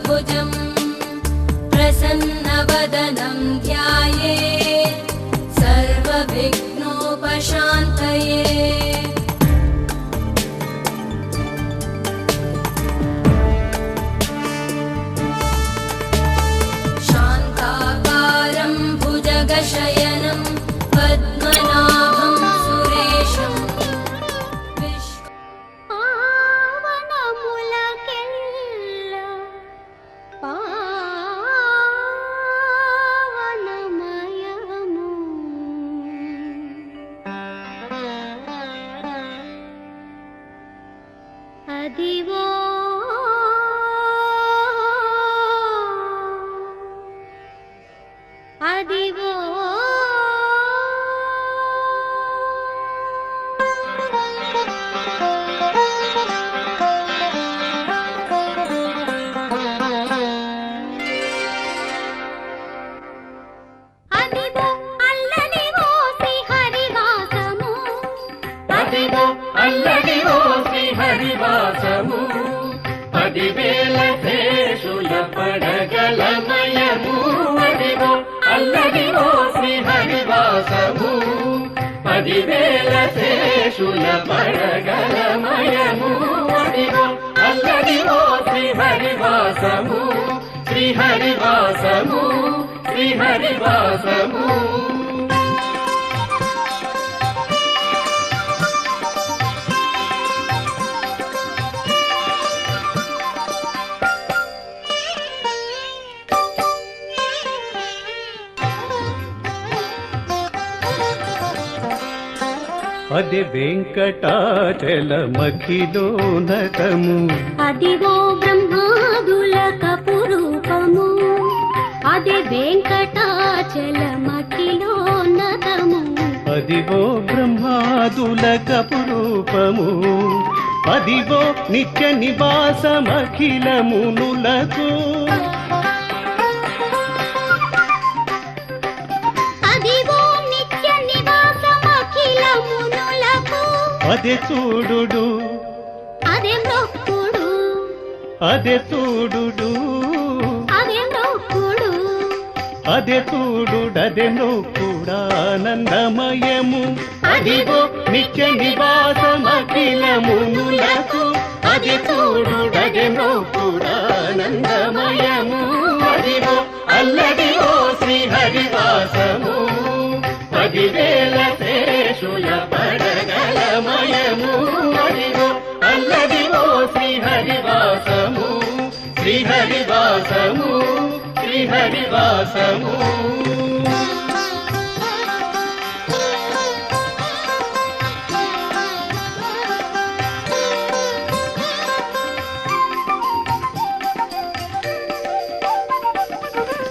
चतुर्भुजं प्रसन्नवदनं ध्यायेत् सर्वविघ्नोपशान्तये। शान्ताकारं भुजगशयनं पद्मनाभं सुरेशं అదివో అదివో అదివో అల్లదివో శ్రీహరివాసము అదివో అల్లదివో శ్రీహరివాసము పదివేల శేషుల పడగలమయము అదివో అల్లదివో శ్రీహరివాసము పదివేల శేషుల పడగలమయము అదివో అల్లదివో శ్రీహరివాసము శ్రీహరివాసము శ్రీహరివాసము అది వెంకటాచలమఖిలోనతము అదివో బ్రహ్మాదుల కపురూపము అది వెంకటాచలమఖిలోన్నతము అదివో బ్రహ్మాదుల కపురూపము అదివో నిత్య నివాసమఖిలమునులకు అదివో నిత్య నివాసమఖిలమునులకు అదే చూడు అదే మొక్కుడు అదే చూడు అదే మొక్కుడు అదే చూడుడదే నొక్కుడానందమయము అదివో నిత్య నివాసమఖిలమునులకు అదే చూడుడదే నొక్కుడానందమయము అదివో అల్లదివో శ్రీహరివాసము పదివేల శేషుల పడగలమయము అదివో అల్లదివో శ్రీహరివాసము శ్రీహరివాసము శ్రీహరివాసము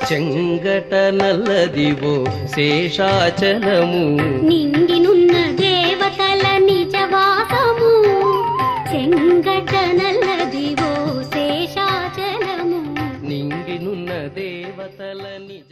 చెంగట నల్లదివో శేషాచలము నింగినున్న దేవతల నిజవాసము చెంగట నల్లదివో శేషాచలము నింగినున్న దేవతల నిజ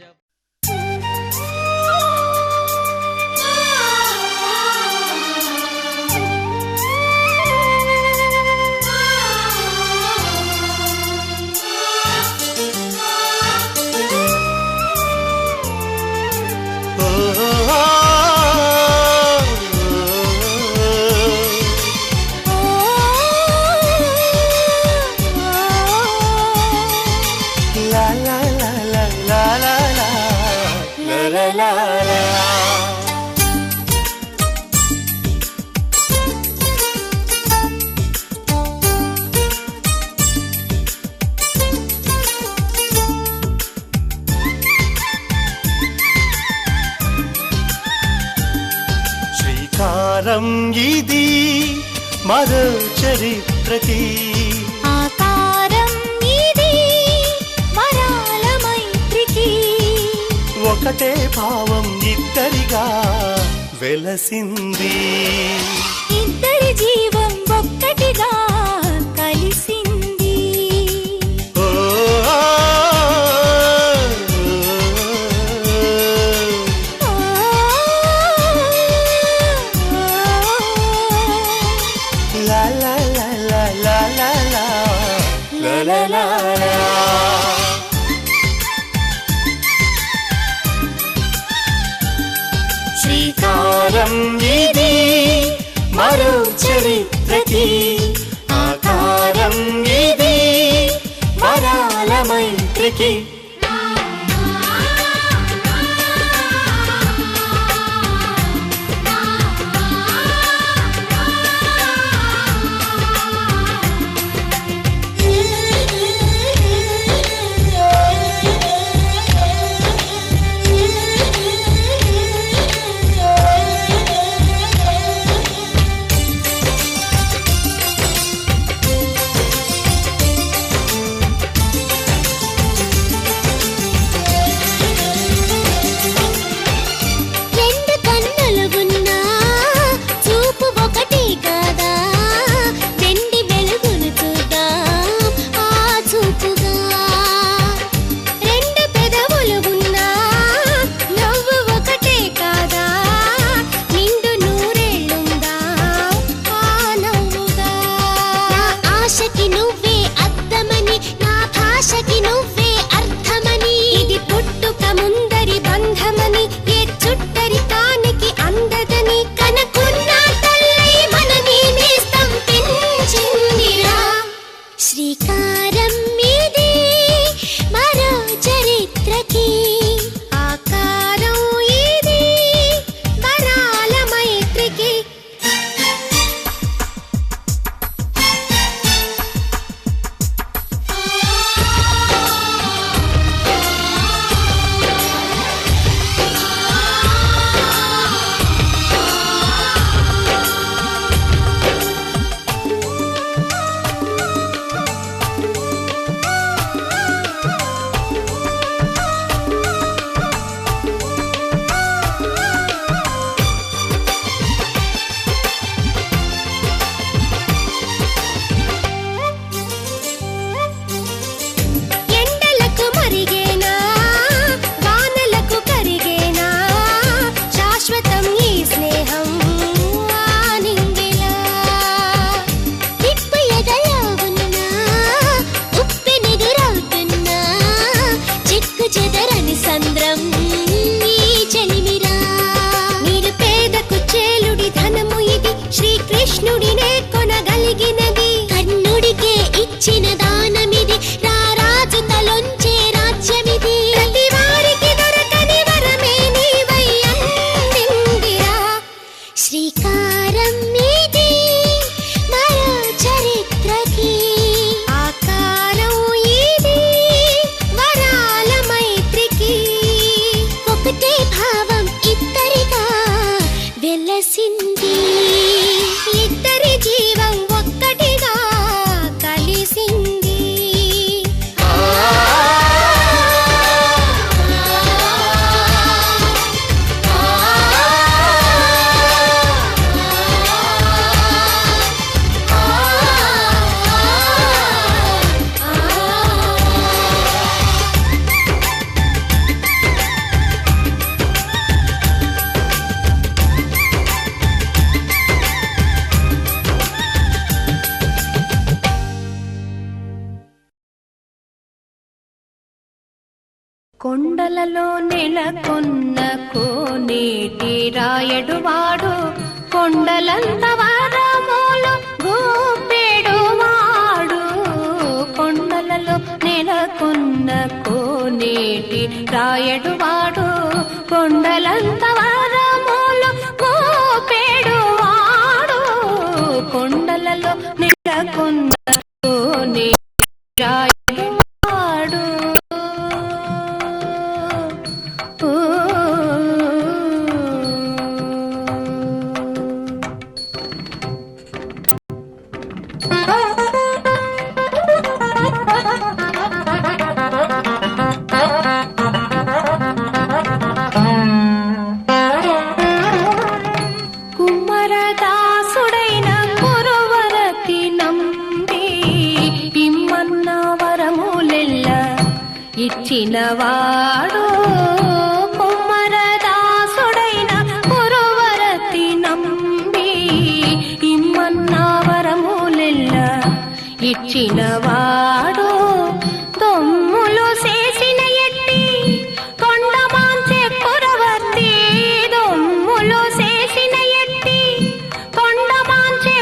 శ్రీకారం ఇది మరో చరిత్రకి ఆకారం ఇది వరాల మైత్రికి ఒకటే భావం ఇద్దరిగా వెలసింది ఇద్దరి జీవం ఒక్కటిగా కలిసింది ఓ la la la la la la la la la la la చరిత్రకి ఆకారం ఇది వరాల మైత్రికి. కొండలలో నెలకొన్న కోనేటి రాయడువాడు కొండలంత వరములు గోపెడువాడు. కొండలలో నెలకొన్న కోనేటి రాయడువాడు కొండలంత వరములు గోపెడువాడు. కొండలలో నెలకొన్న కోనేటి రాయడువాడు. కుమ్మరదాసుడైన కురువరతి నంబి పిమ్మన్న వరములెల్ల ఇచ్చినవాడు. కుమ్మరదాసుడైన కురువరతి నంబి ఇమ్మన్న వరములెల్ల ఇచ్చినవాడు. దొమ్ములు చేసిన ఎట్టి కొండమాంచె కురవర్తి. దొమ్ములు చేసిన ఎట్టి కొండమాంచె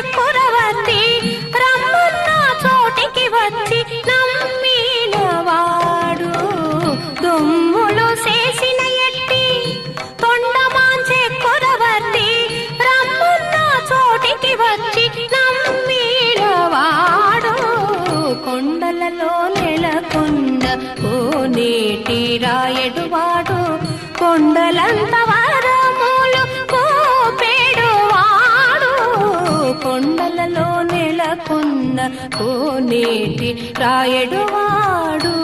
కోనేటి రాయడువాడు కొండలంత వరములు కోపేడువాడు కొండలలో నెలకొన్న కోనేటి రాయడువాడు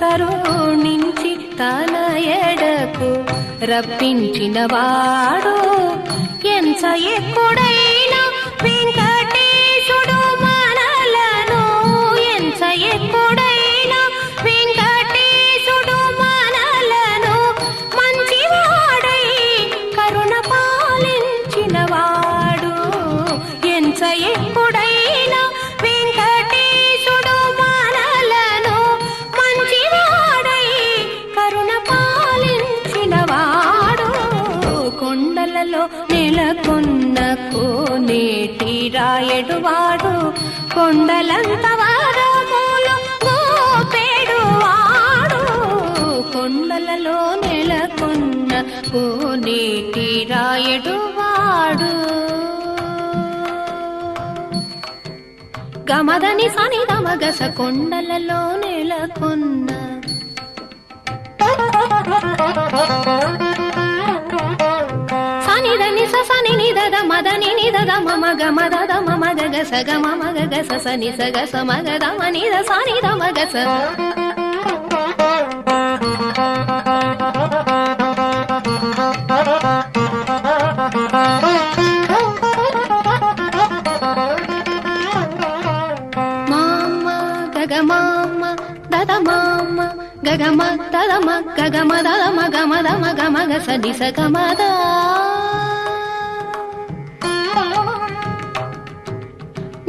కరుణించి తన ఎడకు రప్పించినవాడు ఎంత ఎక్కుడైనా వెంకటేశుడు మనలను ఎంత ఎక్కుడైనా వెంకటేశుడు మనలను మంచివాడై కరుణ పాలించినవాడు ఎంత ఎక్కుడైనా వెంకటేశుడు మనలను మంచివాడై కరుణ పాలించినవాడు కొండలలో నెలకొన్న కోనేటి రాయడువాడు కొండలంత వరములు గోపెడువాడు కొండలలో నెలకొన్న కోనేటి రాయడువాడు గమదని సని దమగస కొండలలో నెలకొన్న సని దని సని నిదద మదని నిదద మమ గమదద మమ గగస గమ మగగస సని సగస మగద మనిద సని దమగస గగమామ దద మామ గగమ దదమ గగమ దదమ గమ దమ గమ గస నిస గమద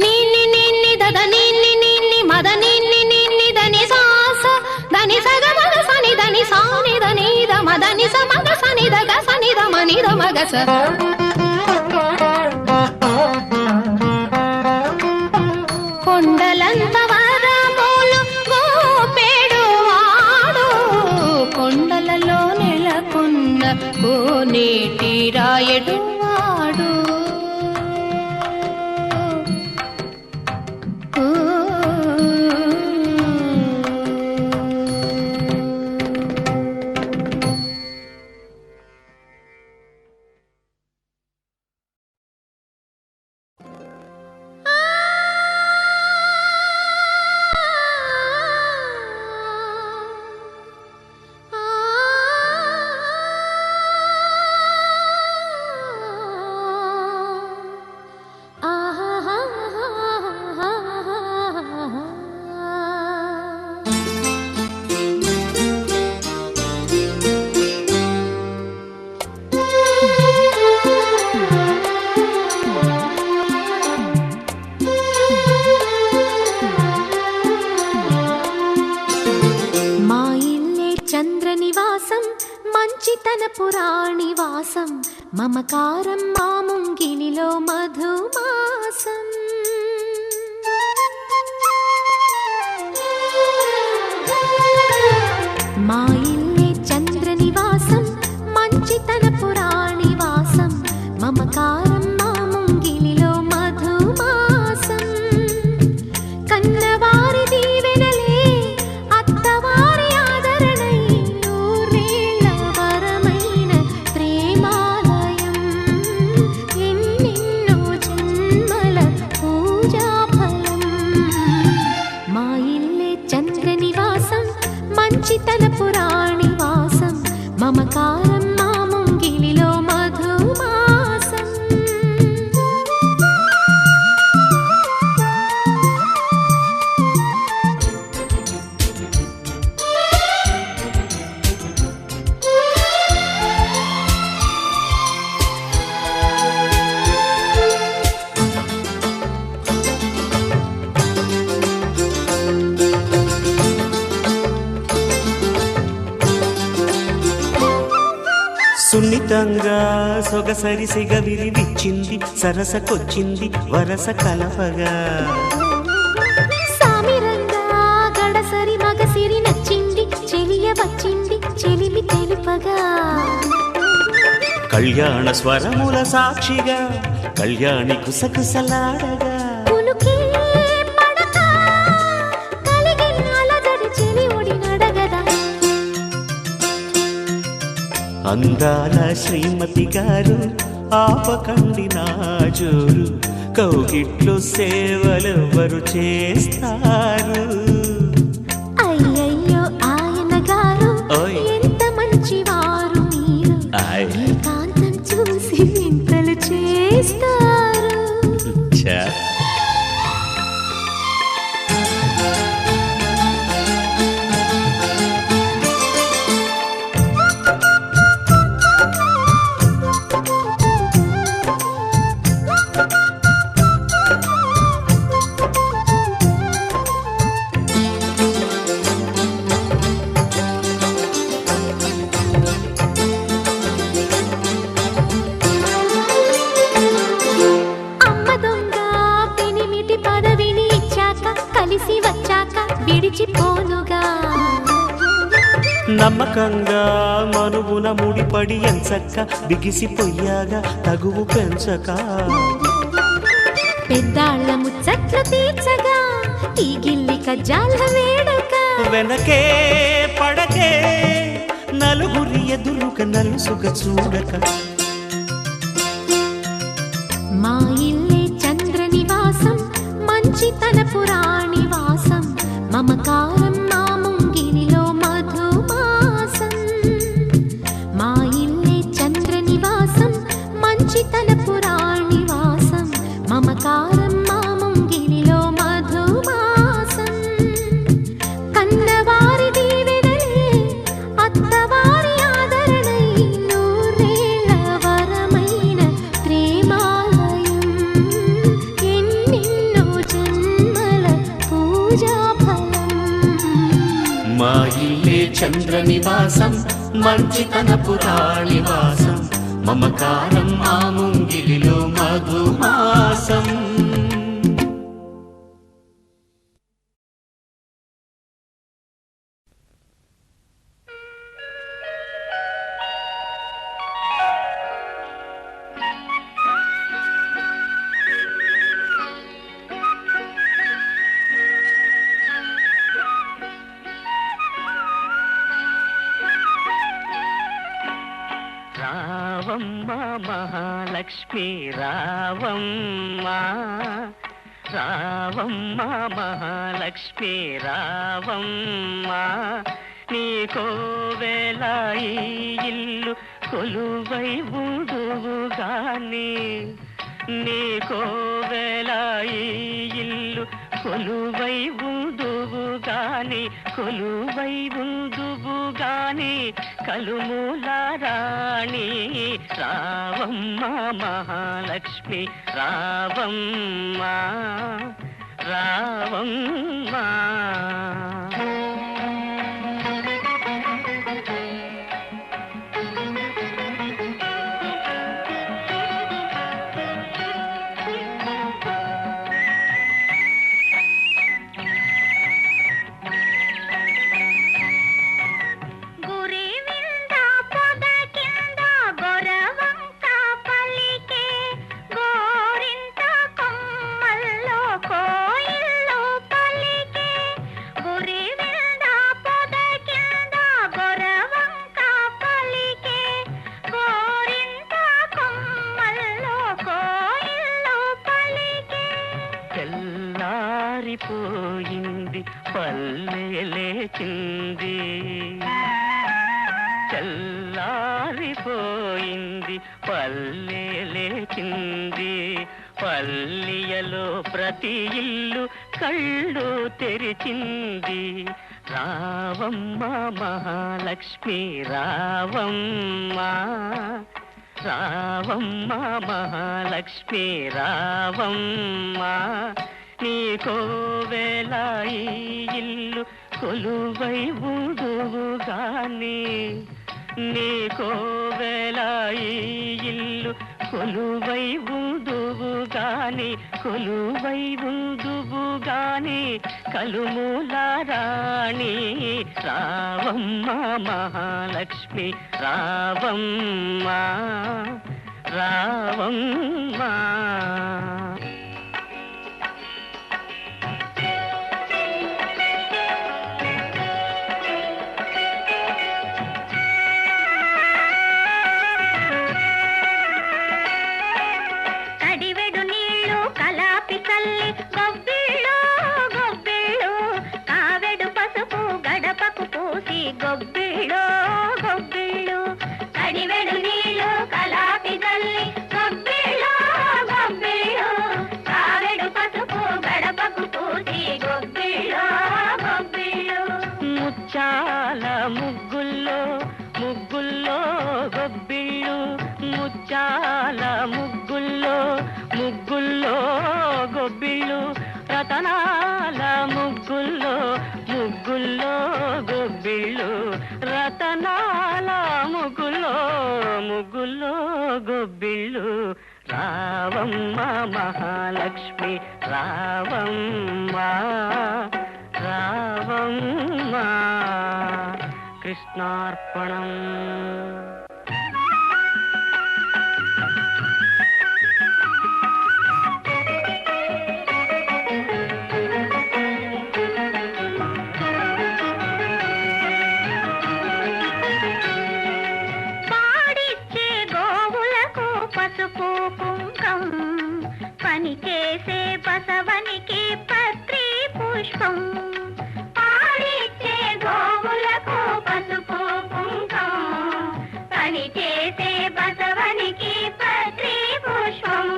నిన్ని నిన్ని దద నిన్ని నిన్ని మద నిన్ని నిన్ని దని సాస దని సగ మగ సని దని సాని దని ద మదని స మగ సని ద గ సని ద మని ద మగ స కొండలంత వరములు గోపెడువాడు కొండలలో నెలకొన్న కోనేటి రాయడువాడు పురాణివాసం మమకారం మా ముంగిలిలో మధుమాసం మా ఇల్లే చంద్రనివాసం మంచితన పురాణివాసం మమకారం మా ముంగిలిలో మధుమాసం కన్నవారి దీవెనలే అత్తవారి ఆదరణై నూరేళ్ల వరమైన ప్రేమాలయం ఎన్నెన్నో జన్మల పూజాఫలం మా ఇల్లే చంద్రనివాసం మంచితన పురాణివాసం సున్నితంగా సొగసరి సిగవిరి విచ్చింది సరసకొచ్చింది వరస కలపగా సామిరంగా గడసరి మగసిరి నచ్చింది చెలియ వచ్చింది చెలిమి తెలుపగా కళ్యాణ స్వరముల సాక్షిగా కళ్యాణి కుసకుసలాడగా కులుకే పడక కలిగిన అలజడి చెలి ఒడి నడగదా అందాల శ్రీమతి గారు ఆపకండి నా జోరు కౌగిట్లో సేవలెవ్వరు చేస్తారు అయ్యయ్యో ఆయన గారు ఓయ్. ఎంత మంచివారు మీరు ఆయ్. ఏకాంతం చూసి వింతలు చేస్తారు ఛా. అమ్మ దొంగ పెనిమిటి పదవిని ఇచ్చాక కలిసి వచ్చాక విడిచిపోనుగా నమ్మకంగా మనువున ముడిపడి ఎంచక్క బిగిసిపోయాగా తగువు పెంచక పెద్దాళ్ళ ముచ్చట్లు తీర్చగా ఈ గిల్లి కజ్జాల వేడుక వెనకే పడకే నలుగురి ఎదురుక నలుసుగ చూడక మా ఇల్లే చంద్ర నివాసం మంచితన పురాణి వాసం మమకారం మా ముంగినిలో మధుమాసం మా ఇల్లే చంద్ర నివాసం మంచితన పురాణి వాసం మమకారం మా ముంగినిలో మధుమాసం కన్నవారి దీవెనలే అత్తవారి ఆదరణై నూరేళ్ల వరమైన ప్రేమాలయం ఎన్నెన్నో జన్మల పూజా ఫలం మా ఇల్లే చంద్ర నివాసం మంచితన పురాణివాసం మమకారం మా ముంగిలిలో మధుమాసం రావమ్మ మహాలక్ష్మి రావమ్మ రావమ్మ మహాలక్ష్మి రావమ్మ నీకోవేళ ఈ ఇల్లు కొలువై ఉందువు గాని నీకోవేళ ఈ ఇల్లు కొలువై ఉందువు గాని కొలువై ఉందువు గాని కలుమూల రాణి రావమ్మ మహాలక్ష్మి రావమ్మ రావమ్మ గురివింద పొద కింద గొరవంక పలికే గోరింట కొమ్మల్లో కోయిల్లో పలికే గురివింద పొద కింద గొరవంక పలికే గోరింట కొమ్మల్లో కోయిల్లో పలికే తెల్లారిపోయింది పల్లె లేచింది తెల్లారిపోయింది పల్లె లేచింది పల్లియలో ప్రతి ఇల్లు కళ్ళు తెరిచింది రావమ్మ మహాలక్ష్మి రావమ్మ రావమ్మ మహాలక్ష్మి రావమ్మ నీకోవేళ ఈ ఇల్లు కొలువై ఉందువు గాని నీకోవేళ ఈ ఇల్లు కొలువై ఉందువు గాని కలుమూల రాణి రావమ్మ మహాలక్ష్మి రావమ్మ రావమ్మ. కడివెడు నీళ్ళు కలాపి చల్లి గొబ్బిళ్ళు గొబ్బిళ్ళు కావెడు పసుపు గడపకు పూసి గొబ్బిళ్ళు గొబ్బిళ్ళు కడివెడు నీళ్ళు కలాపి చల్లి గొబ్బిళ్ళు గొబ్బిళ్ళు కావెడు పసుపు గడపకు పూసి గొబ్బిళ్ళు గొబ్బిళ్ళు ముచ్చాల ముగ్గుల్లో ముగ్గుల్లో గొబ్బిళ్ళు ముచ్చాల ముగ్గుల్లో ముగ్గుల్లో గొబ్బిళ్ళు రతనాల ముగ్గుల్లో ముగ్గుల్లో గొబ్బిళ్ళు రతనాల ముగ్గుల్లో ముగ్గుల్లో గొబ్బిళ్ళు రావమ్మ మహాలక్ష్మి రావమ్మ రావమ్మ. కృష్ణార్పణం. పాడిచ్చే గోవులకు పసుపు కుంకం పని చేసే బసవనికి పత్రి పుష్పం. పాడిచ్చే గోవులకు పసుపు కుంకం పని చేసే బసవనికి పత్రి పుష్పం.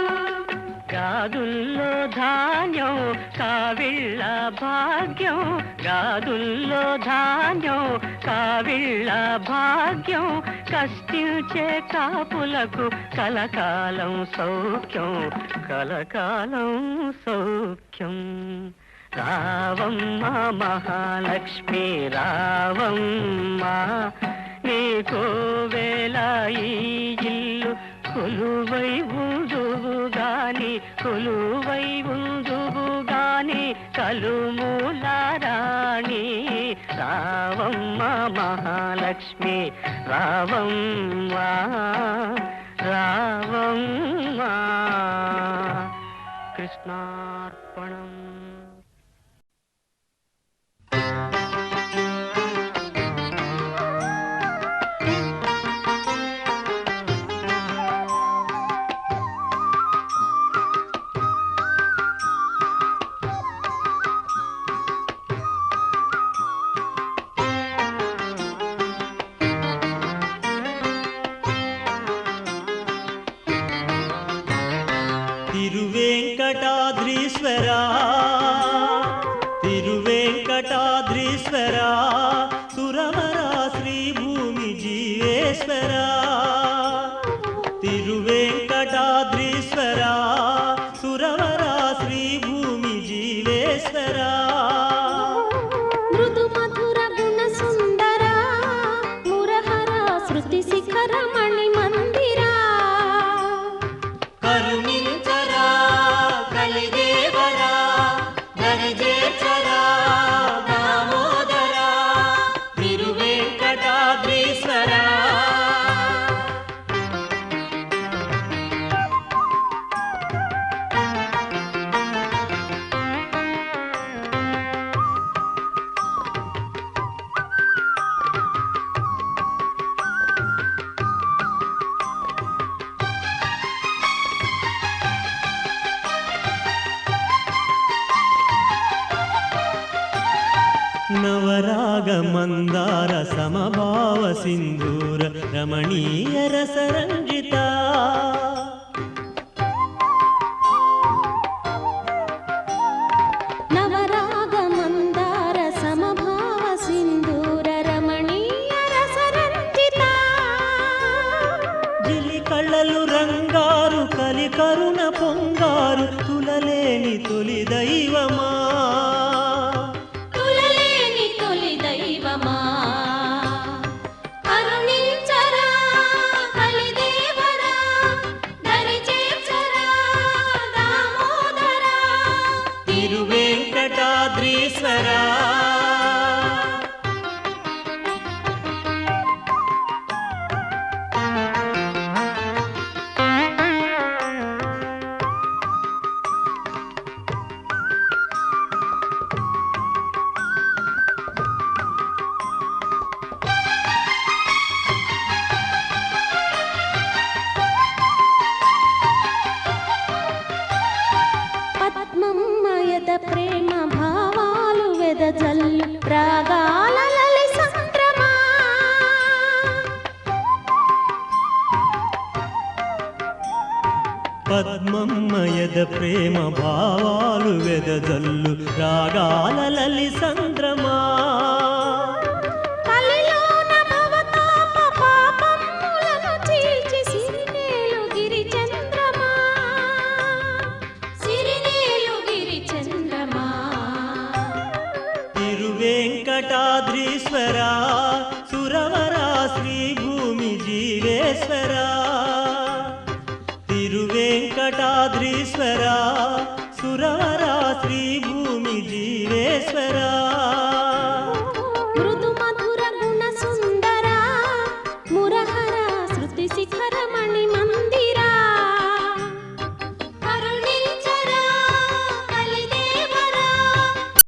గాదుల్లో ధాన్యం కావిళ్ళ భాగ్యం గాదుల్లో ధాన్యం కావిళ్ళ భాగ్యం కష్టించే కాపులకు కలకాలం సౌఖ్యం కలకాలం సౌఖ్యం. రావమ్మ మహాలక్ష్మి రావమ్మ నీకోవేళ ఈ ఇల్లు కొలువై ఉందువు గాని కలుమూల రాణి రావమ్మ మహాలక్ష్మి రావమ్మ రావమ్మ. కృష్ణార్పణం. తిరువేంకటాద్రీశ్వరా తిరువేంకటాద్రీశ్వరా సురవరా శ్రీభూమి జీవేశ్వరా తిరువేంకటాద్రీశ్వరా సురవరా శ్రీభూమి జీవేశ్వరా. మృదు మధుర గుణ సుందర మురహర శృతి శిఖర మణి మందిరా కరుణించరా కలిదేవరా దరిజేర్చరా దామోదరా తిరువేంకటాద్రీశ్వరా. నవరాగ మందార సమభావ సింధూర రమణీయ రసరంజిత నవరాగ మందార సమభావ సింధూర రమణీయ రసరంజిత జిలి కళ్ళలు రంగారు కలి కరుణ పొంగారు తులలేని తొలి దైవమా తులలేని తొలి దైవమా కరుణించ పద్మమ్మయద ప్రేమ భావాలు వెదజల్లు రాగాల లలి సంద్రమా కలిలోన భవతాప పాపములను చీల్చి సిరినేలు గిరి చంద్రమా సిరినేలు గిరి చంద్రమా తిరువేంకటాద్రీశ్వర సురవరా శ్రీ భూమి జీవేశ్వర తిరువేంకటాద్రీశ్వర సురవరా శ్రీ భూమి జీవేశ్వర